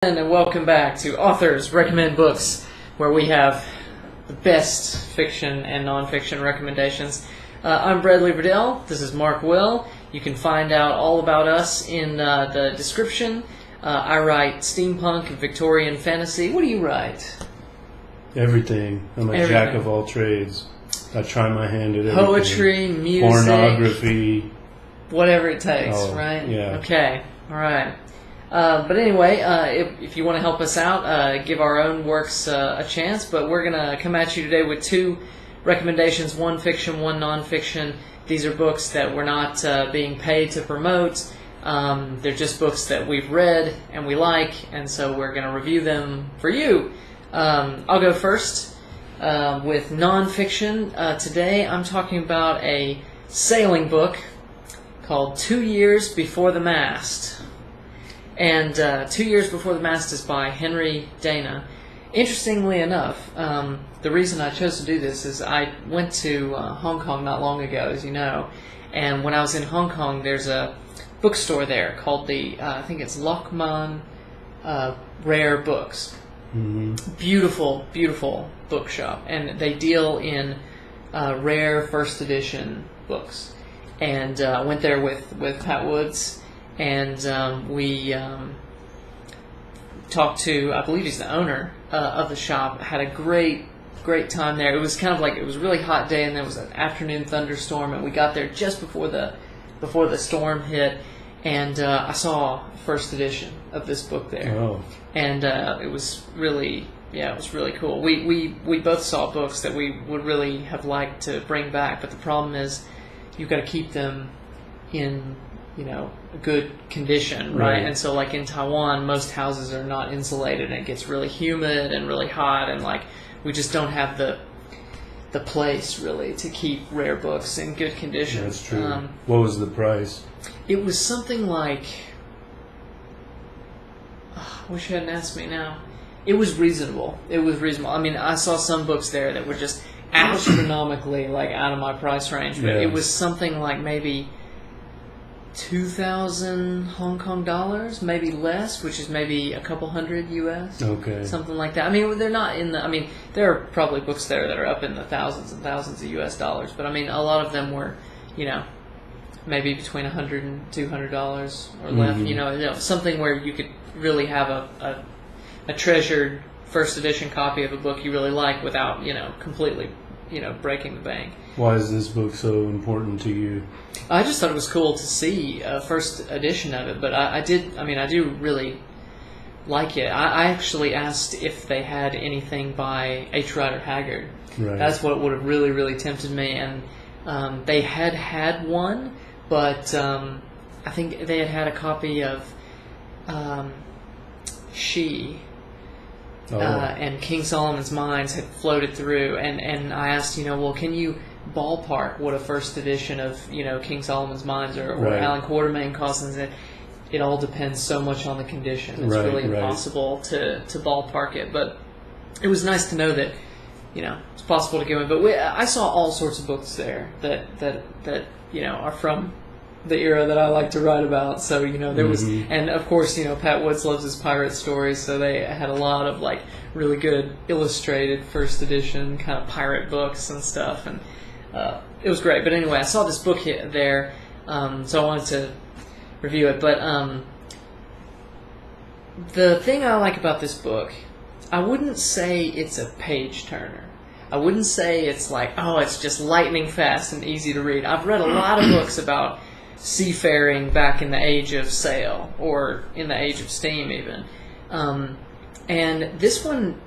And welcome back to Authors Recommend Books, where we have the best fiction and nonfiction recommendations. I'm Bradley Verdell. This is Mark Will. You can find out all about us in the description. I write steampunk and Victorian fantasy. What do you write? Everything. I'm a jack of all trades. I try my hand at everything. Poetry, music, pornography, whatever it takes, right? Yeah. Okay. All right. But anyway, if you want to help us out, give our own works a chance. But we're going to come at you today with two recommendations, one fiction, one nonfiction. These are books that we're not being paid to promote. They're just books that we've read and we like, and so we're going to review them for you. I'll go first with nonfiction. Today I'm talking about a sailing book called 2 Years Before the Mast. And 2 Years Before the Mast is by Henry Dana. Interestingly enough, the reason I chose to do this is I went to Hong Kong not long ago, as you know, and when I was in Hong Kong, there's a bookstore there called the, I think it's Lockman Rare Books. Mm-hmm. Beautiful, beautiful bookshop, and they deal in rare first edition books. And I went there with Pat Woods. And we talked to, I believe he's the owner of the shop, had a great time there. It was kind of like, it was a really hot day and there was an afternoon thunderstorm, and we got there just before the storm hit, and I saw first edition of this book there. Oh. And it was really, it was really cool. We both saw books that we would really have liked to bring back, but the problem is you've got to keep them in a good condition, right? And so like in Taiwan, most houses are not insulated and it gets really humid and really hot, and like we just don't have the place really to keep rare books in good condition. That's true. What was the price? It was something like, I wish you hadn't asked me now. It was reasonable. I mean, I saw some books there that were just astronomically like out of my price range, but it was something like maybe 2,000 Hong Kong dollars, maybe less, which is maybe a couple hundred US. Okay. Something like that. I mean, they're not in the, I mean, there are probably books there that are up in the thousands and thousands of US dollars, but I mean, a lot of them were, maybe between $100 and $200 or less, something where you could really have a treasured first edition copy of a book you really like without, completely, breaking the bank. Why is this book so important to you? I just thought it was cool to see a first edition of it, but I do really like it. I actually asked if they had anything by H. Rider Haggard. Right. That's what would have really, really tempted me, and they had one, but I think they had a copy of She. And King Solomon's Mines had floated through, and I asked, well, can you ballpark what a first edition of, King Solomon's Mines or Allan Quatermain costs? And it all depends so much on the condition. It's really impossible to ballpark it, but it was nice to know that, it's possible to go in. But I saw all sorts of books there that are from the era that I like to write about. So, there was, and of course, Pat Woods loves his pirate stories, so they had a lot of like really good illustrated first edition kind of pirate books and stuff, and it was great. But anyway, I saw this book there, so I wanted to review it. But the thing I like about this book, I wouldn't say it's a page turner. I wouldn't say it's like, it's just lightning fast and easy to read. I've read a lot of books about seafaring back in the age of sail, or in the age of steam even. And this one,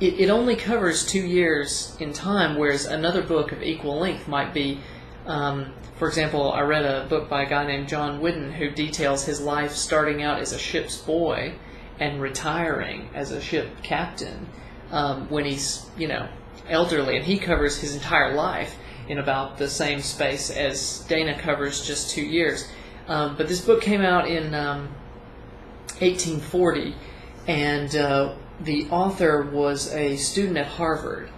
it only covers 2 years in time, whereas another book of equal length might be, for example, I read a book by a guy named John Whidden who details his life starting out as a ship's boy and retiring as a ship captain when he's, elderly, and he covers his entire life in about the same space as Dana covers just 2 years. But this book came out in 1840, and the author was a student at Harvard,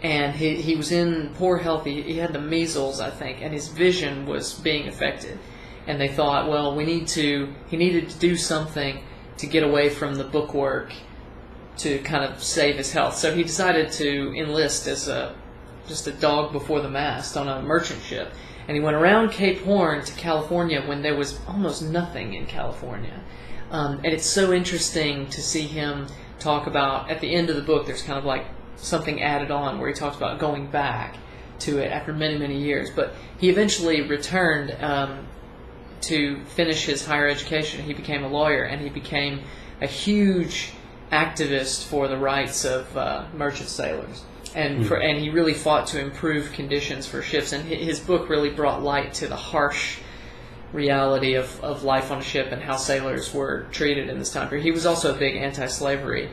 and he was in poor health. He had the measles, I think, and his vision was being affected. And they thought, well, he needed to do something to get away from the bookwork to kind of save his health. So he decided to enlist as just a dog before the mast on a merchant ship. And he went around Cape Horn to California when there was almost nothing in California. And it's so interesting to see him talk about, at the end of the book, there's kind of like something added on where he talks about going back to it after many, many years. But he eventually returned to finish his higher education. He became a lawyer, and he became a huge activist for the rights of merchant sailors. And he really fought to improve conditions for ships. And his book really brought light to the harsh reality of life on a ship and how sailors were treated in this time period. He was also a big anti-slavery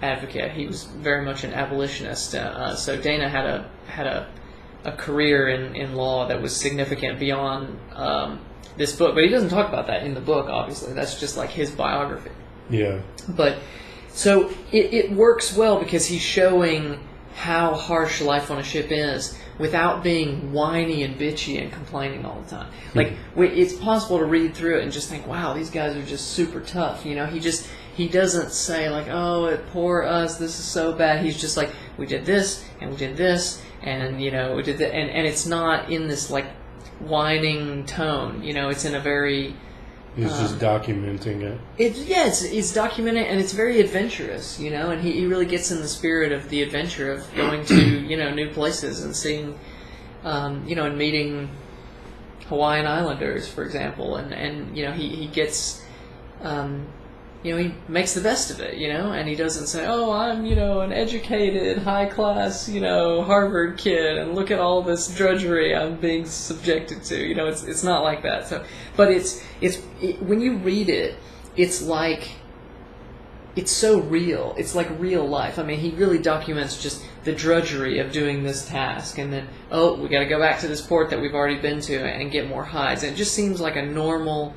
advocate. He was very much an abolitionist. So Dana had a career in law that was significant beyond this book. But he doesn't talk about that in the book, obviously. That's just like his biography. Yeah. But so it works well because he's showing how harsh life on a ship is without being whiny and bitchy and complaining all the time. Like, it's possible to read through it and just think, wow, these guys are just super tough. You know, he doesn't say like, oh, poor us, this is so bad. He's just like, we did this and we did this and, you know, we did that. And it's not in this like whining tone. You know, it's in a very... He's just documenting it. It's documenting, and it's very adventurous, you know, and he really gets in the spirit of the adventure of going to, you know, new places and seeing, you know, and meeting Hawaiian Islanders, for example, and you know, he gets, you know, he makes the best of it, you know, and he doesn't say, oh, I'm, you know, an educated, high-class, you know, Harvard kid, and look at all this drudgery I'm being subjected to, you know, it's not like that. So, but it's when you read it, it's like, it's so real. It's like real life. I mean, he really documents just the drudgery of doing this task, and then, oh, we got to go back to this port that we've already been to and get more hides. And it just seems like a normal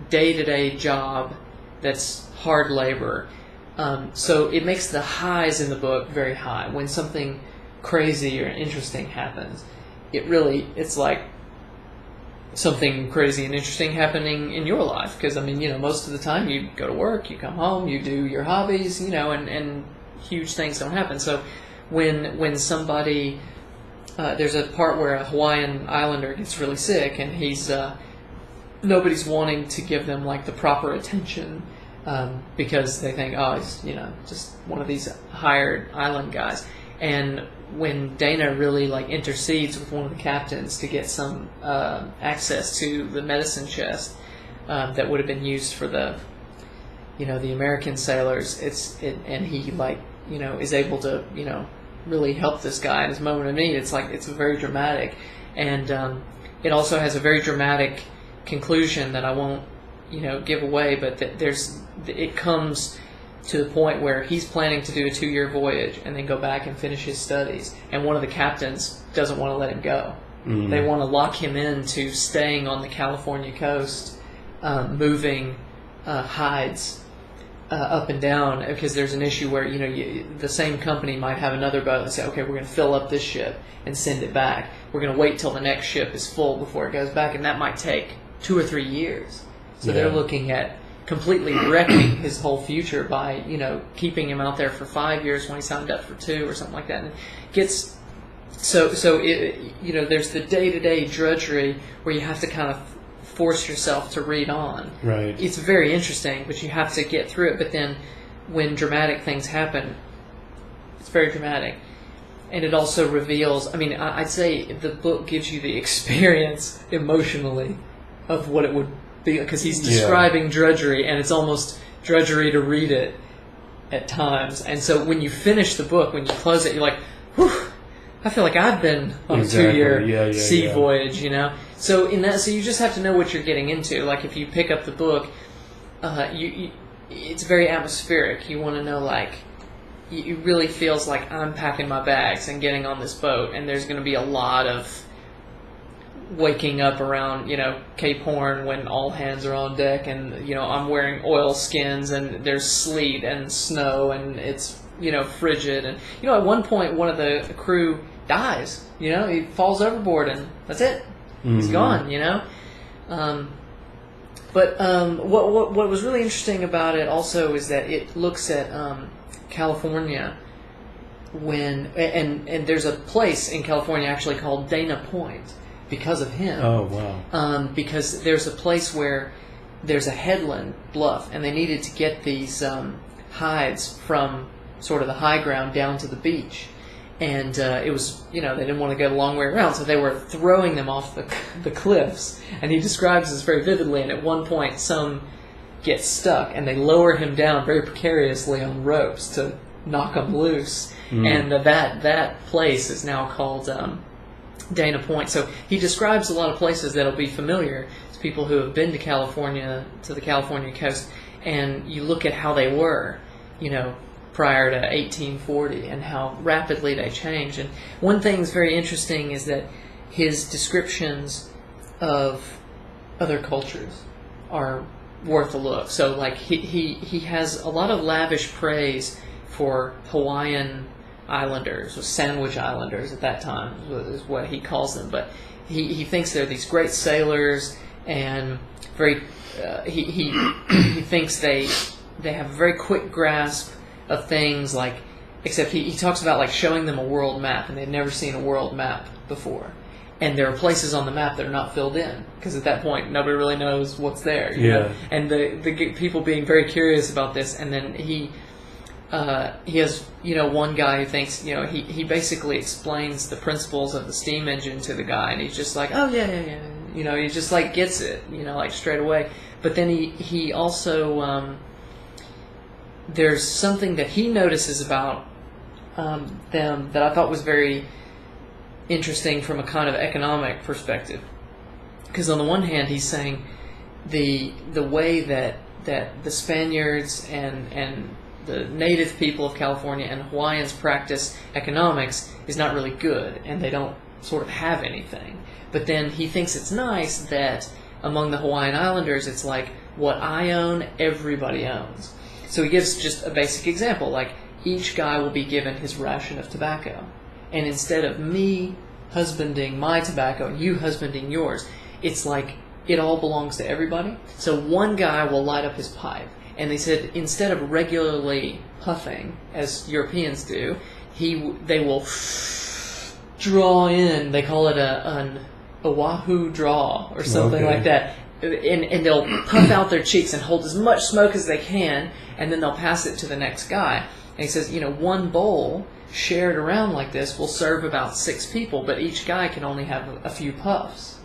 day-to-day job that's hard labor. So it makes the highs in the book very high. When something crazy or interesting happens, it's like something crazy and interesting happening in your life. Because, I mean, you know, most of the time you go to work, you come home, you do your hobbies, you know, and huge things don't happen. So when somebody, there's a part where a Hawaiian Islander gets really sick and he's, nobody's wanting to give them like the proper attention because they think, oh, he's, you know, just one of these hired island guys. And when Dana really like intercedes with one of the captains to get some access to the medicine chest that would have been used for the, you know, the American sailors, and he like, you know, is able to, you know, really help this guy in his moment of need. It's like, it's very dramatic, and it also has a very dramatic conclusion that I won't, you know, give away, but it comes to the point where he's planning to do a 2-year voyage and then go back and finish his studies, and one of the captains doesn't want to let him go. They want to lock him into staying on the California coast, moving hides up and down, because there's an issue where, you know, the same company might have another boat and say, okay, we're going to fill up this ship and send it back. We're going to wait till the next ship is full before it goes back, and that might take 2 or 3 years. So they're looking at completely wrecking his whole future by, you know, keeping him out there for 5 years when he signed up for 2 or something like that. And it gets so you know, there's the day-to-day drudgery where you have to kind of force yourself to read on. Right. It's very interesting, but you have to get through it. But then when dramatic things happen, it's very dramatic. And it also reveals, I mean, I'd say the book gives you the experience emotionally of what it would be, because he's describing drudgery, and it's almost drudgery to read it at times. And so when you finish the book, when you close it, you're like, whew, I feel like I've been on a 2-year sea voyage, you know? So you just have to know what you're getting into. Like, if you pick up the book, it's very atmospheric. You want to know, like, it really feels like I'm packing my bags and getting on this boat, and there's going to be a lot of waking up around, you know, Cape Horn when all hands are on deck, and, you know, I'm wearing oil skins, and there's sleet and snow, and it's, you know, frigid. And, you know, at one point, one of the crew dies, you know, he falls overboard, and that's it. He's gone, you know. But what was really interesting about it also is that it looks at California and there's a place in California actually called Dana Point because of him. Oh, wow. Because there's a place where there's a headland bluff, and they needed to get these hides from sort of the high ground down to the beach. And it was, they didn't want to go the long way around, so they were throwing them off the cliffs. And he describes this very vividly, and at one point some get stuck, and they lower him down very precariously on ropes to knock him loose. And that place is now called Dana Point. So he describes a lot of places that'll be familiar to people who have been to California, to the California coast, and you look at how they were, prior to 1840 and how rapidly they changed. And one thing that's very interesting is that his descriptions of other cultures are worth a look. So like he has a lot of lavish praise for Hawaiian islanders, or Sandwich Islanders at that time is what he calls them. But he thinks they're these great sailors, and very he thinks they have a very quick grasp of things, like, except he talks about like showing them a world map, and they've never seen a world map before, and there are places on the map that are not filled in because at that point nobody really knows what's there. You know? And the people being very curious about this, and then he has one guy who thinks he basically explains the principles of the steam engine to the guy, and he's just like, oh yeah, he just like gets it like straight away. But then he also there's something that he notices about them that I thought was very interesting from a kind of economic perspective. Because on the one hand, he's saying the way that the Spaniards and the native people of California and Hawaiians practice economics is not really good, and they don't sort of have anything. But then he thinks it's nice that among the Hawaiian Islanders, it's like, what I own, everybody owns. So he gives just a basic example, like each guy will be given his ration of tobacco. And instead of me husbanding my tobacco and you husbanding yours, it's like it all belongs to everybody. So one guy will light up his pipe. And they said instead of regularly puffing, as Europeans do, they will draw in, they call it an Oahu draw or something like that. And they'll puff out their cheeks and hold as much smoke as they can, and then they'll pass it to the next guy. And he says, one bowl shared around like this will serve about 6 people, but each guy can only have a few puffs.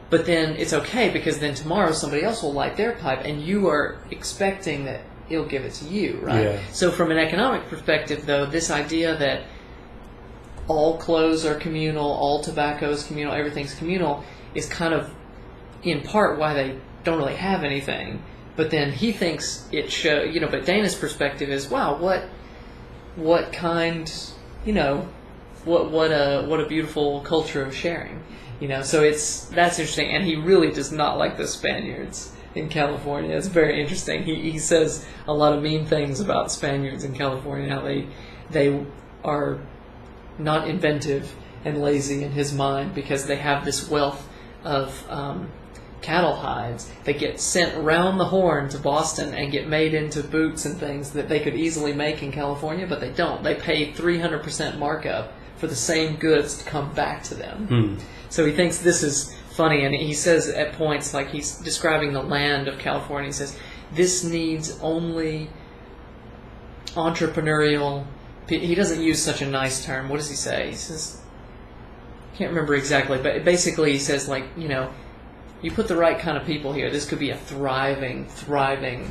But then it's okay, because then tomorrow somebody else will light their pipe, and you are expecting that he'll give it to you, right? Yeah. So from an economic perspective, though, this idea that all clothes are communal, all tobacco is communal, everything's communal, is kind of in part why they don't really have anything. But then he thinks it shows, but Dana's perspective is, wow, what kind, what a beautiful culture of sharing. So that's interesting, and he really does not like the Spaniards in California. It's very interesting. He says a lot of mean things about Spaniards in California, how they are not inventive and lazy in his mind because they have this wealth of cattle hides that get sent around the horn to Boston and get made into boots and things that they could easily make in California, but they don't. They pay 300% markup for the same goods to come back to them. So he thinks this is funny, and he says at points, like he's describing the land of California, he says, this needs only entrepreneurial... He doesn't use such a nice term. What does he say? He says... I can't remember exactly, but basically he says, like, you put the right kind of people here, this could be a thriving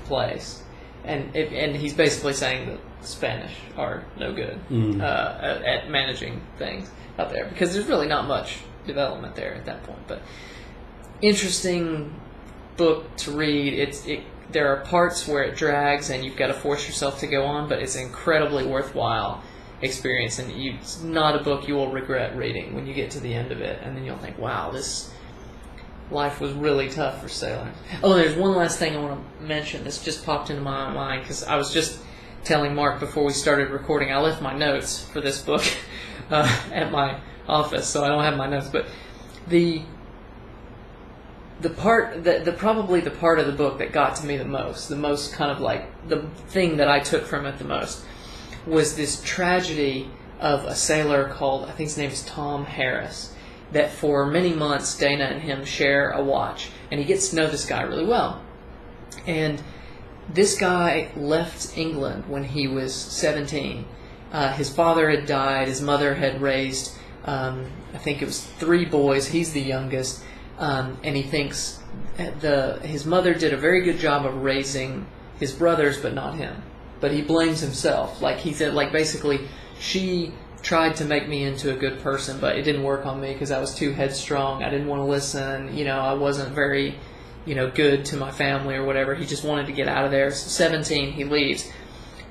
place. And he's basically saying that the Spanish are no good at managing things out there, because there's really not much development there at that point. But interesting book to read. There are parts where it drags and you've got to force yourself to go on, but it's an incredibly worthwhile experience, and it's not a book you will regret reading when you get to the end of it, and then you'll think, wow, this life was really tough for sailors. Oh, there's one last thing I want to mention. This just popped into my mind because I was just telling Mark before we started recording, I left my notes for this book at my office, so I don't have my notes, but the probably the part of the book that got to me the most kind of like the thing that I took from it the most, was this tragedy of a sailor called, I think his name is Tom Harris, that for many months Dana and him share a watch, and he gets to know this guy really well. And this guy left England when he was 17. His father had died. His mother had raised, I think it was 3 boys. He's the youngest. And he thinks his mother did a very good job of raising his brothers, but not him. But he blames himself. Like he said, like basically, she tried to make me into a good person, but it didn't work on me because I was too headstrong. I didn't want to listen. I wasn't very, good to my family or whatever. He just wanted to get out of there. So 17, he leaves.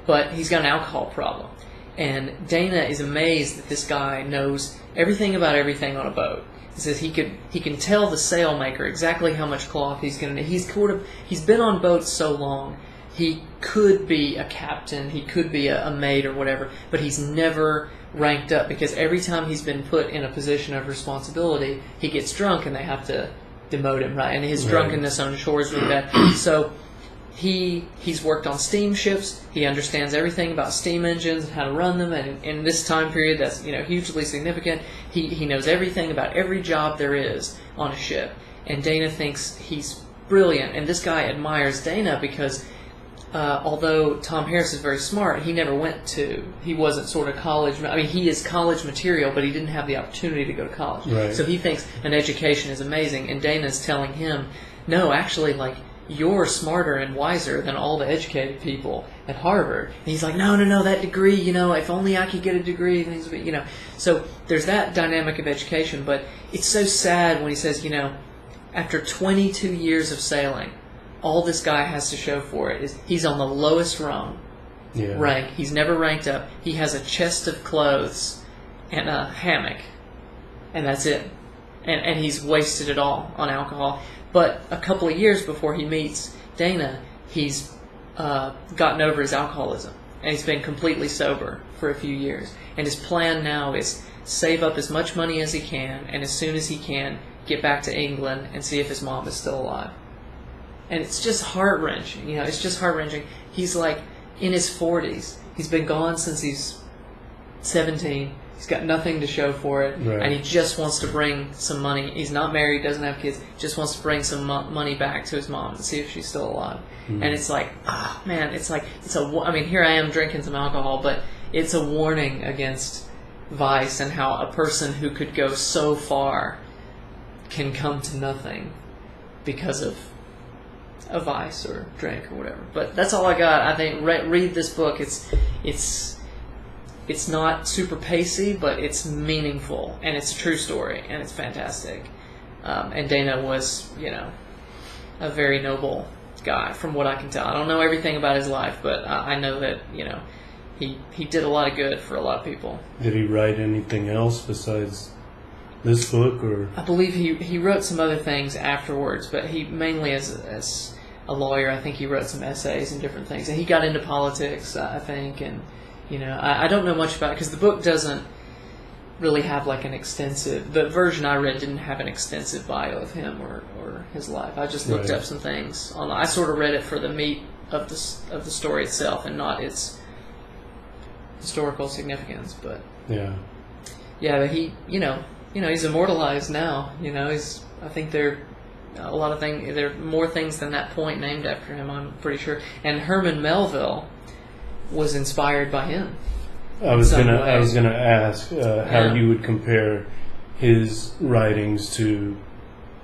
But he's got an alcohol problem. And Dana is amazed that this guy knows everything about everything on a boat. He says he can tell the sailmaker exactly how much cloth he's going to need. He's been on boats so long. He could be a captain, he could be a mate or whatever, but he's never ranked up because every time he's been put in a position of responsibility, he gets drunk and they have to demote him, right? And his drunkenness on shore is really bad. So he's worked on steamships. He understands everything about steam engines and how to run them. And in this time period, that's hugely significant. He knows everything about every job there is on a ship. And Dana thinks he's brilliant. And this guy admires Dana because although Tom Harris is very smart, he wasn't sort of college. I mean, he is college material, but he didn't have the opportunity to go to college. Right. So he thinks an education is amazing. And Dana's telling him, no, actually, like, you're smarter and wiser than all the educated people at Harvard. And he's like, no, that degree, if only I could get a degree. And So there's that dynamic of education, but it's so sad when he says, after 22 years of sailing, all this guy has to show for it is he's on the lowest rank. He's never ranked up. He has a chest of clothes and a hammock, and that's it. And he's wasted it all on alcohol. But a couple of years before he meets Dana, he's gotten over his alcoholism, and he's been completely sober for a few years. And his plan now is save up as much money as he can, and as soon as he can, get back to England and see if his mom is still alive. And it's just heart-wrenching. It's just heart-wrenching. He's like in his 40s. He's been gone since he's 17. He's got nothing to show for it, right. And he just wants to bring some money. He's not married, doesn't have kids, just wants to bring some money back to his mom and see if she's still alive. Mm-hmm. And it's like, man, here I am drinking some alcohol, but it's a warning against vice and how a person who could go so far can come to nothing because of a vice or drink or whatever. But that's all I got. I think read this book. It's not super pacey, but it's meaningful, and it's a true story, and it's fantastic. And Dana was, a very noble guy, from what I can tell. I don't know everything about his life, but I know that, he did a lot of good for a lot of people. Did he write anything else besides this book, or? I believe he wrote some other things afterwards, but he mainly as a lawyer, I think he wrote some essays and different things. And he got into politics, I think, and I don't know much about it because the book doesn't really have like an extensive. The version I read didn't have an extensive bio of him or his life. I just looked up some things online. I sort of read it for the meat of the story itself and not its historical significance. But but he he's immortalized now. I think there are more things than that point named after him. I'm pretty sure. And Herman Melville was inspired by him. I was gonna ask how you would compare his writings to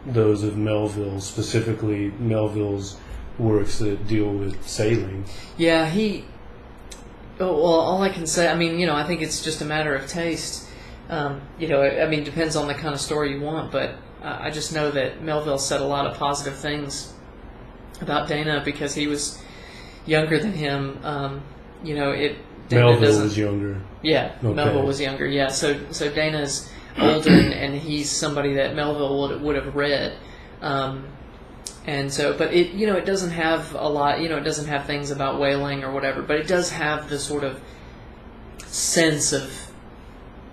those of Melville, specifically Melville's works that deal with sailing. Yeah, all I can say, I think it's just a matter of taste. Depends on the kind of story you want, but I just know that Melville said a lot of positive things about Dana because he was younger than him. Melville was younger. Yeah, okay. Melville was younger. Yeah, so Dana's older, and he's somebody that Melville would have read, and so. But it doesn't have a lot. It doesn't have things about whaling or whatever. But it does have the sort of sense of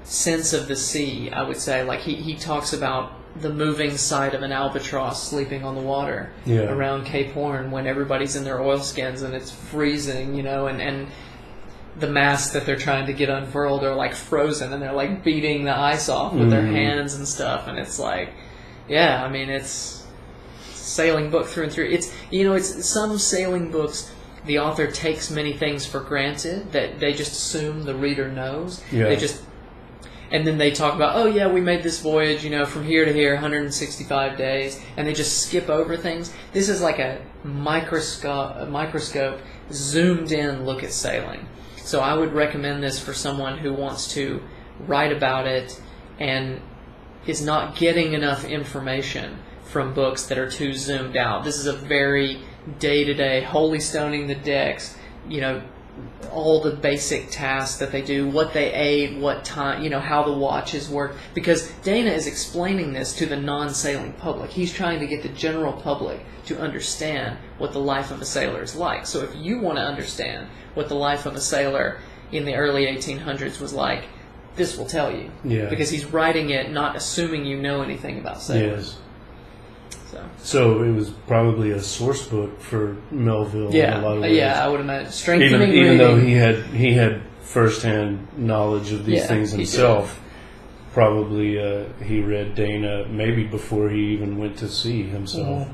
the sea. I would say, like he talks about the moving sight of an albatross sleeping on the water around Cape Horn when everybody's in their oilskins and it's freezing, and the masts that they're trying to get unfurled are like frozen and they're like beating the ice off with their hands and stuff, and it's like, it's a sailing book through and through. It's some sailing books, the author takes many things for granted that they just assume the reader knows. And then they talk about, we made this voyage, from here to here, 165 days, and they just skip over things. This is like a microscope zoomed in look at sailing. So I would recommend this for someone who wants to write about it and is not getting enough information from books that are too zoomed out. This is a very day-to-day, holy stoning the decks, all the basic tasks that they do, what they ate, what time, how the watches work. Because Dana is explaining this to the non-sailing public. He's trying to get the general public to understand what the life of a sailor is like. So if you want to understand what the life of a sailor in the early 1800s was like, this will tell you. Yeah. Because he's writing it not assuming you know anything about sailors. Yes. So it was probably a source book for Melville in a lot of ways. Yeah, I would imagine. Strengthening even though he had firsthand knowledge of these things himself, probably he read Dana maybe before he even went to sea himself.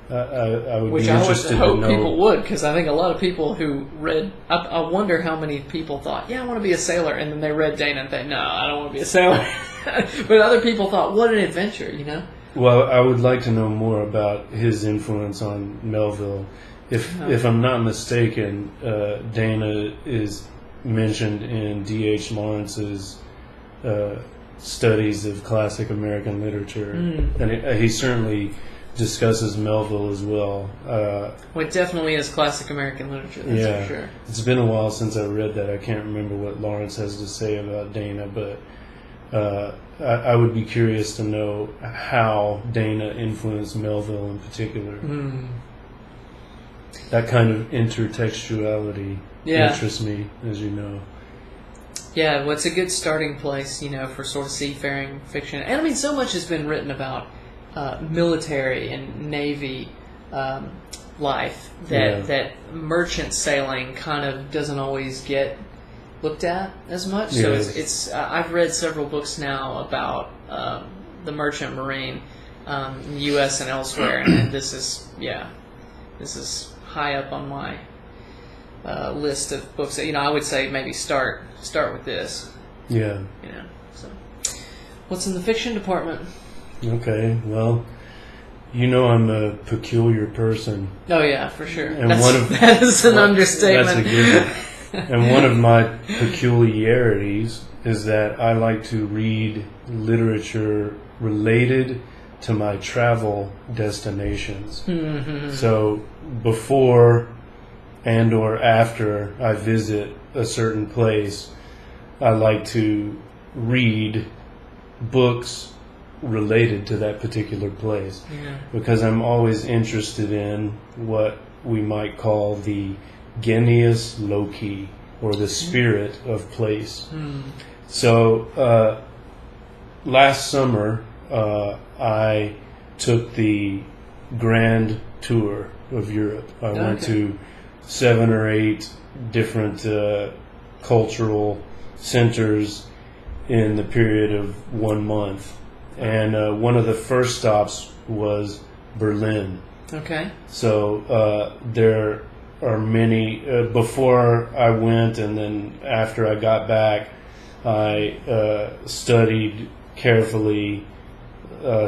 I would be interested to know. Which I would hope people would, because I think a lot of people who read, I wonder how many people thought, I want to be a sailor, and then they read Dana and think, no, I don't want to be a sailor. But other people thought, what an adventure, Well, I would like to know more about his influence on Melville. If I'm not mistaken, Dana is mentioned in D.H. Lawrence's studies of classic American literature, and he certainly discusses Melville as well. It definitely is classic American literature, that's for sure. It's been a while since I read that. I can't remember what Lawrence has to say about Dana, but I would be curious to know how Dana influenced Melville in particular. That kind of intertextuality interests me, as you know. Yeah, well, it's a good starting place, for sort of seafaring fiction. And so much has been written about military and Navy life that merchant sailing kind of doesn't always get looked at as much. So it's I've read several books now about the merchant marine in the U.S. and elsewhere, and this is high up on my list of books that I would say maybe start with this. Yeah. So what's in the fiction department? Okay, well, I'm a peculiar person. Oh yeah, for sure. And that is an understatement. That's a good one. And one of my peculiarities is that I like to read literature related to my travel destinations. Mm-hmm. So before and or after I visit a certain place, I like to read books related to that particular place. Because I'm always interested in what we might call the genius loci, or the spirit of place. So last summer I took the grand tour of Europe. I went to 7 or 8 different cultural centers in the period of 1 month, and one of the first stops was Berlin. Okay. So there are many. Before I went and then after I got back, I studied carefully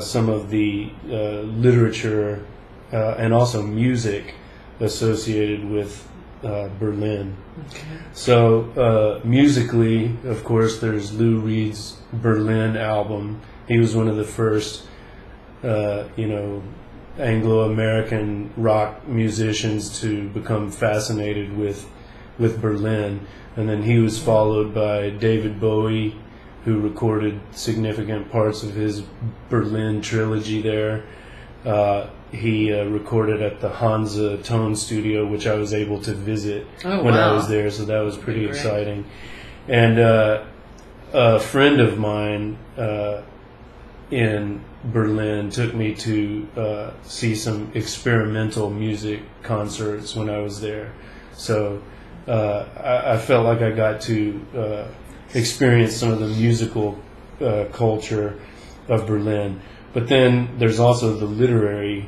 some of the literature and also music associated with Berlin. Okay. So musically, of course, there's Lou Reed's Berlin album. He was one of the first, Anglo-American rock musicians to become fascinated with Berlin. And then he was followed by David Bowie, who recorded significant parts of his Berlin trilogy there. He recorded at the Hansa Tone Studio, which I was able to visit when I was there, so that was pretty exciting. And a friend of mine in Berlin took me to see some experimental music concerts when I was there. So I felt like I got to experience some of the musical culture of Berlin. But then there's also the literary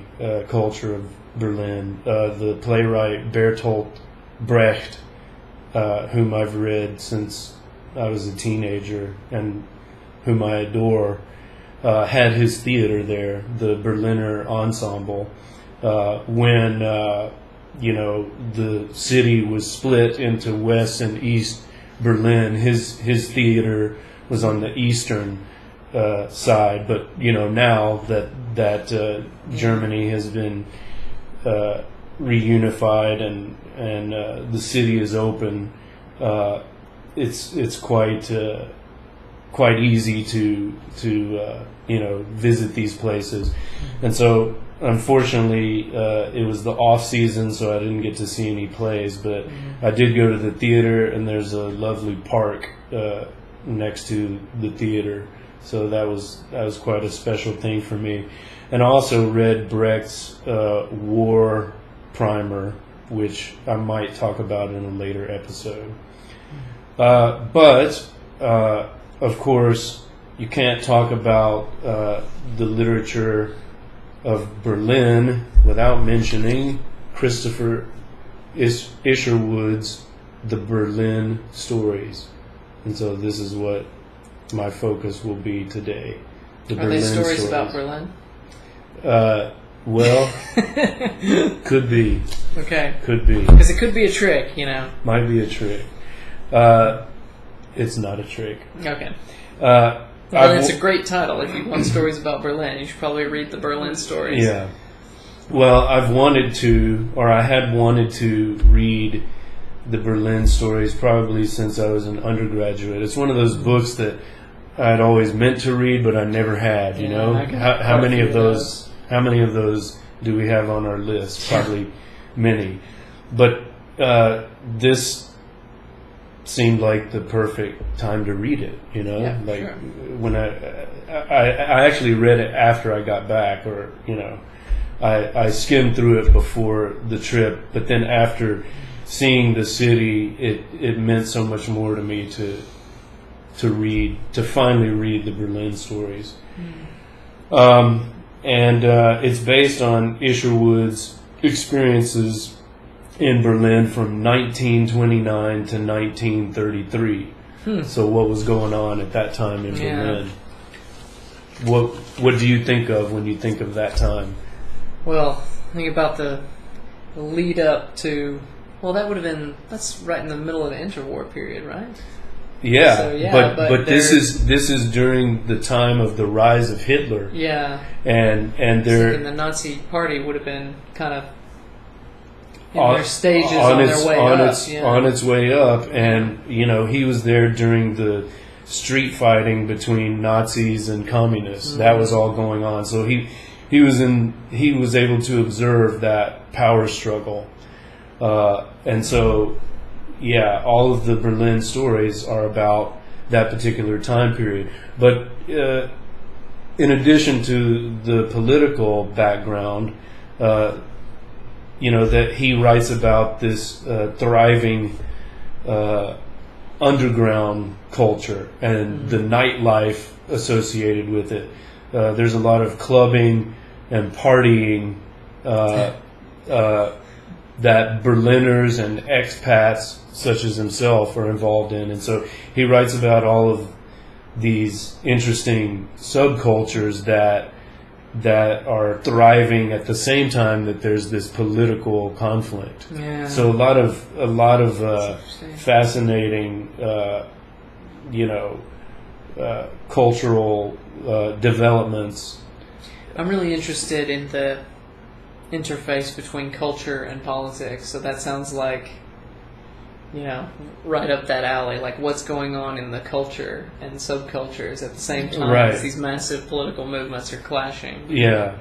culture of Berlin. The playwright Bertolt Brecht, whom I've read since I was a teenager and whom I adore, had his theater there, the Berliner Ensemble, when the city was split into West and East Berlin. His theater was on the eastern side, but now that Germany has been reunified and the city is open, it's quite easy to visit these places. And so unfortunately it was the off season, so I didn't get to see any plays, but I did go to the theater, and there's a lovely park next to the theater, so that was quite a special thing for me. And I also read Brecht's War Primer, which I might talk about in a later episode. But of course, you can't talk about the literature of Berlin without mentioning Christopher Isherwood's The Berlin Stories. And so this is what my focus will be today. Are they stories about Berlin? Well, could be. Okay. Could be. Because it could be a trick, Might be a trick. It's not a trick. Okay. Well, it's a great title. If you want stories about Berlin, you should probably read the Berlin Stories. Yeah. Well, I had wanted to read the Berlin Stories probably since I was an undergraduate. It's one of those books that I'd always meant to read, but I never had. How many of those? How many of those do we have on our list? Probably many. But this seemed like the perfect time to read it. Yeah, sure. When I actually read it after I got back, or I skimmed through it before the trip, but then after seeing the city, it meant so much more to me to finally read the Berlin Stories. And it's based on Isherwood's experiences in Berlin from 1929 to 1933. So what was going on at that time in Berlin? What do you think of when you think of that time? Well, think about the lead up to... Well, that's right in the middle of the interwar period, right? Yeah, so, but this is during the time of the rise of Hitler. Yeah, and the Nazi Party would have been kind of in their stages on their way up. On its way up, and he was there during the street fighting between Nazis and communists. Mm-hmm. That was all going on. So he was able to observe that power struggle, and so. Yeah, all of the Berlin Stories are about that particular time period. But in addition to the political background, that he writes about this thriving underground culture and the nightlife associated with it. There's a lot of clubbing and partying that Berliners and expats such as himself are involved in. And so he writes about all of these interesting subcultures that are thriving at the same time that there's this political conflict. Yeah. So a lot of fascinating cultural developments. I'm really interested in the interface between culture and politics, so that sounds like right up that alley, like what's going on in the culture and subcultures at the same time as these massive political movements are clashing. Yeah.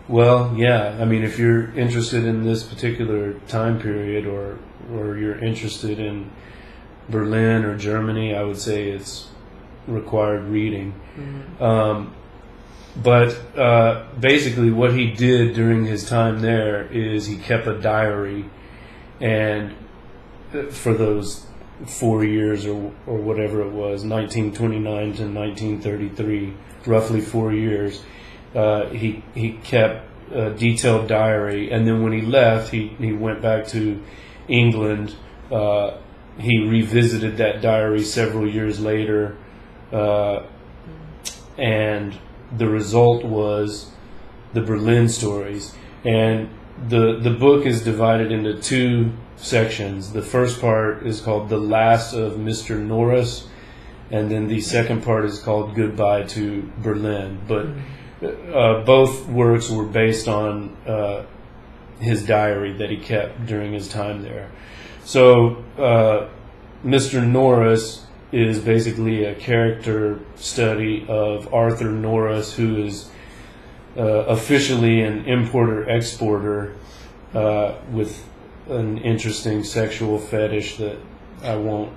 Well, yeah. I mean, if you're interested in this particular time period, or you're interested in Berlin or Germany, I would say it's required reading. Mm-hmm. But basically what he did during his time there is he kept a diary, and for those 4 years or whatever it was, 1929 to 1933, roughly 4 years, he kept a detailed diary, and then when he left, he went back to England. He revisited that diary several years later, and the result was the Berlin stories. And the book is divided into 2 sections. The first part is called The Last of Mr. Norris, and then the second part is called Goodbye to Berlin. But both works were based on his diary that he kept during his time there. So Mr. Norris is basically a character study of Arthur Norris, who is officially an importer-exporter with an interesting sexual fetish that I won't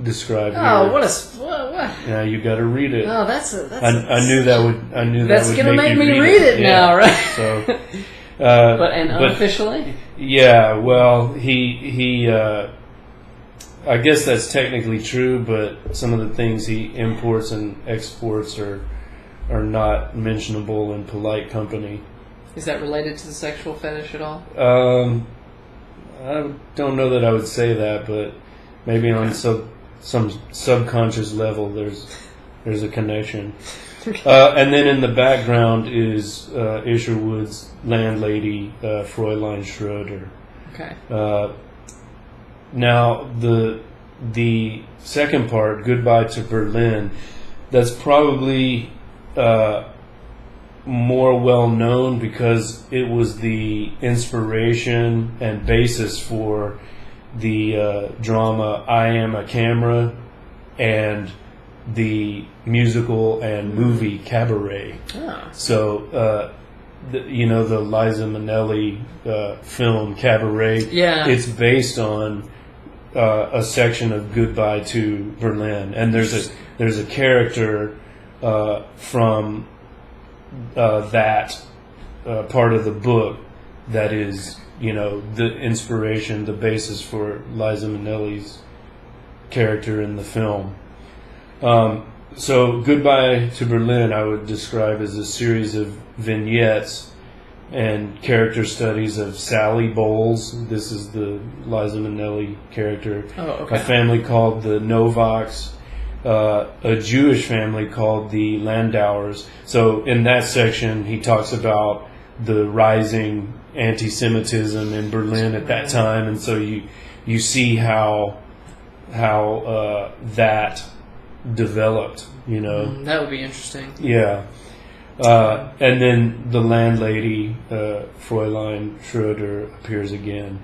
describe here. Oh, what? Yeah, you got to read it. Oh, I knew that would. I knew that's that would gonna make me you read it now, right? So, but unofficially. Yeah, well, he I guess that's technically true, but some of the things he imports and exports are not mentionable in polite company. Is that related to the sexual fetish at all? I don't know that I would say that, but maybe on some subconscious level there's a connection. And then in the background is Isherwood's landlady, Fräulein Schroeder. Okay. Now the second part, Goodbye to Berlin, that's probably more well known because it was the inspiration and basis for the drama I Am a Camera and the musical and movie Cabaret. Oh. So the Liza Minnelli film Cabaret. Yeah. It's based on a section of Goodbye to Berlin, and there's a character from that part of the book that is the inspiration, the basis for Liza Minnelli's character in the film. So Goodbye to Berlin I would describe as a series of vignettes and character studies of Sally Bowles. This is the Liza Minnelli character. Oh, okay. A family called the Novaks, a Jewish family called the Landauers. So in that section he talks about the rising anti-Semitism in Berlin at that time, and so you see how that developed, That would be interesting. Yeah. And then the landlady, Fräulein Schroeder, appears again.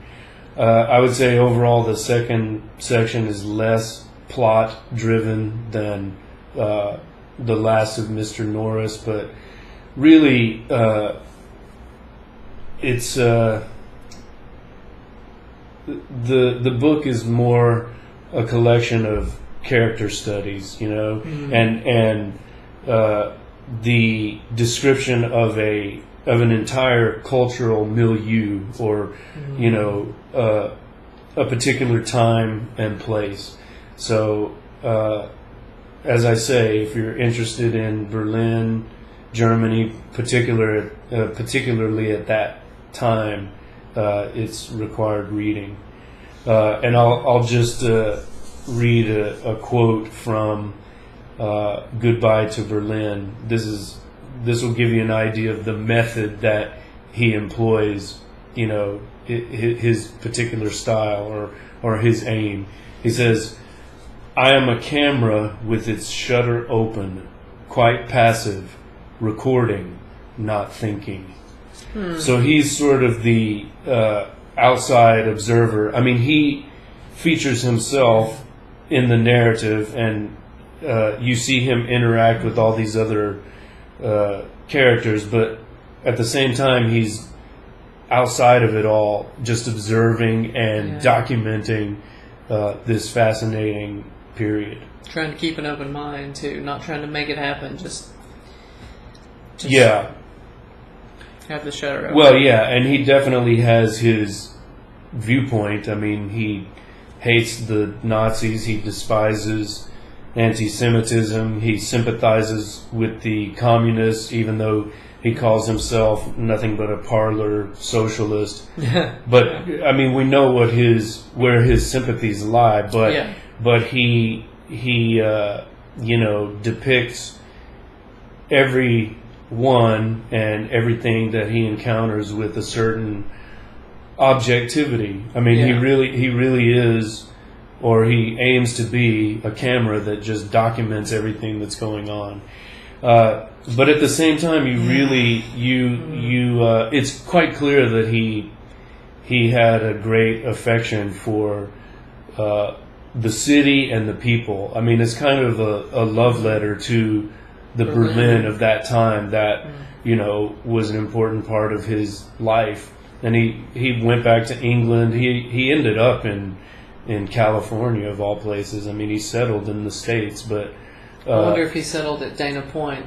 I would say overall the second section is less plot driven than The Last of Mr. Norris, but really it's the book is more a collection of character studies, Mm-hmm. and the description of an entire cultural milieu, or a particular time and place. So as I say, if you're interested in Berlin, Germany, particularly at that time, it's required reading. And I'll just read a quote from Goodbye to Berlin. This will give you an idea of the method that he employs, his particular style or his aim. He says, "I am a camera with its shutter open, quite passive, recording, not thinking." So he's sort of the outside observer. I mean, he features himself in the narrative, and you see him interact with all these other characters, but at the same time he's outside of it all, just observing and documenting this fascinating period. Trying to keep an open mind too, not trying to make it happen. Just yeah. Have the shutter open. Well, yeah, and he definitely has his viewpoint. I mean, he hates the Nazis. He despises anti-Semitism. He sympathizes with the communists, even though he calls himself nothing but a parlor socialist. But I mean, we know where his sympathies lie. But he depicts everyone and everything that he encounters with a certain objectivity. I mean, he really is, or he aims to be, a camera that just documents everything that's going on. But at the same time, it's quite clear that he had a great affection for the city and the people. I mean, it's kind of a love letter to the Berlin of that time that, was an important part of his life. And he went back to England. He ended up in California, of all places. I mean, he settled in the States, but... I wonder if he settled at Dana Point.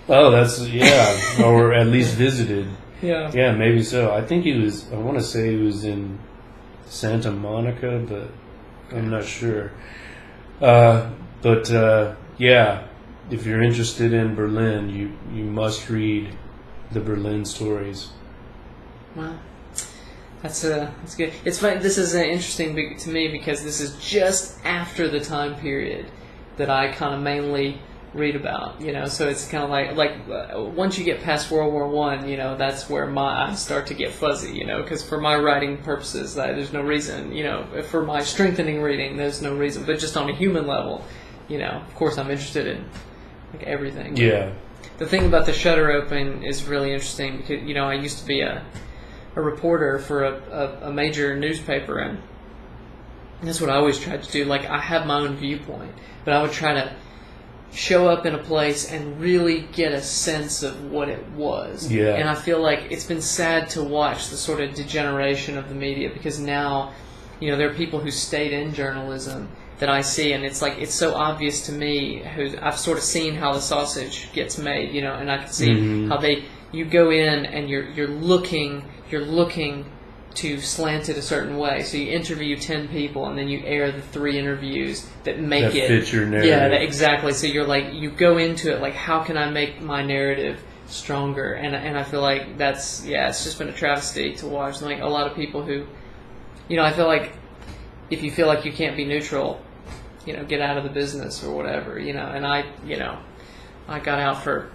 Oh, or at least visited. Yeah. Yeah, maybe so. I want to say he was in Santa Monica, but I'm not sure. If you're interested in Berlin, you must read the Berlin stories. Wow. That's good. It's funny. This is interesting to me because this is just after the time period that I kind of mainly read about. So it's kind of like once you get past World War I, that's where my eyes start to get fuzzy. Because for my writing purposes, there's no reason. For my strengthening reading, there's no reason. But just on a human level, of course, I'm interested in everything. Yeah. The thing about the shutter open is really interesting because I used to be a reporter for a major newspaper, and that's what I always tried to do. Like, I have my own viewpoint, but I would try to show up in a place and really get a sense of what it was. Yeah. And I feel like it's been sad to watch the sort of degeneration of the media because now, there are people who stayed in journalism that I see, and it's like it's so obvious to me. I've sort of seen how the sausage gets made, and I can see how you go in and you're looking to slant it a certain way. So you interview 10 people, and then you air the 3 interviews that fit your narrative. Yeah, exactly. So you're like, you go into it like, how can I make my narrative stronger? And I feel like it's just been a travesty to watch. Like a lot of people who, I feel like if you feel like you can't be neutral, get out of the business or whatever, And I got out for,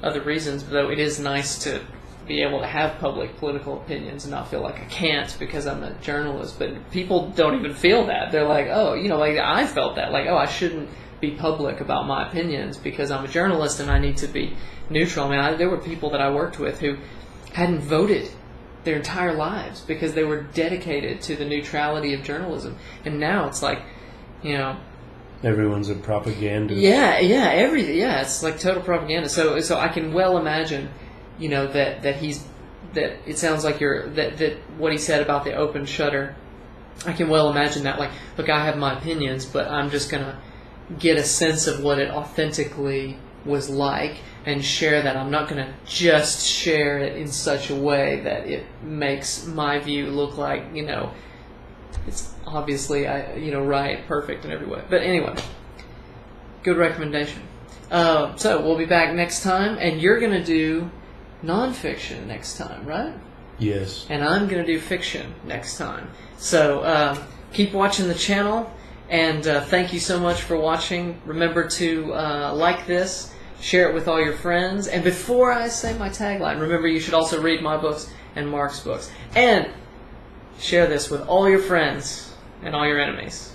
other reasons, though it is nice to be able to have public political opinions and not feel like I can't because I'm a journalist. But people don't even feel that. They're like, oh, like I felt that. Like, oh, I shouldn't be public about my opinions because I'm a journalist and I need to be neutral. I mean, there were people that I worked with who hadn't voted their entire lives because they were dedicated to the neutrality of journalism. And now it's like, everyone's a propagandist. Yeah, it's like total propaganda. So I can well imagine, that it sounds like that what he said about the open shutter. I can well imagine that. Like, look, I have my opinions, but I'm just gonna get a sense of what it authentically was like and share that. I'm not gonna just share it in such a way that it makes my view look like it's obviously right, perfect in every way. But anyway, good recommendation. So we'll be back next time, and you're gonna do nonfiction next time, right? Yes. And I'm going to do fiction next time. So keep watching the channel, and thank you so much for watching. Remember to like this, share it with all your friends, and before I say my tagline, remember you should also read my books and Mark's books. And share this with all your friends and all your enemies.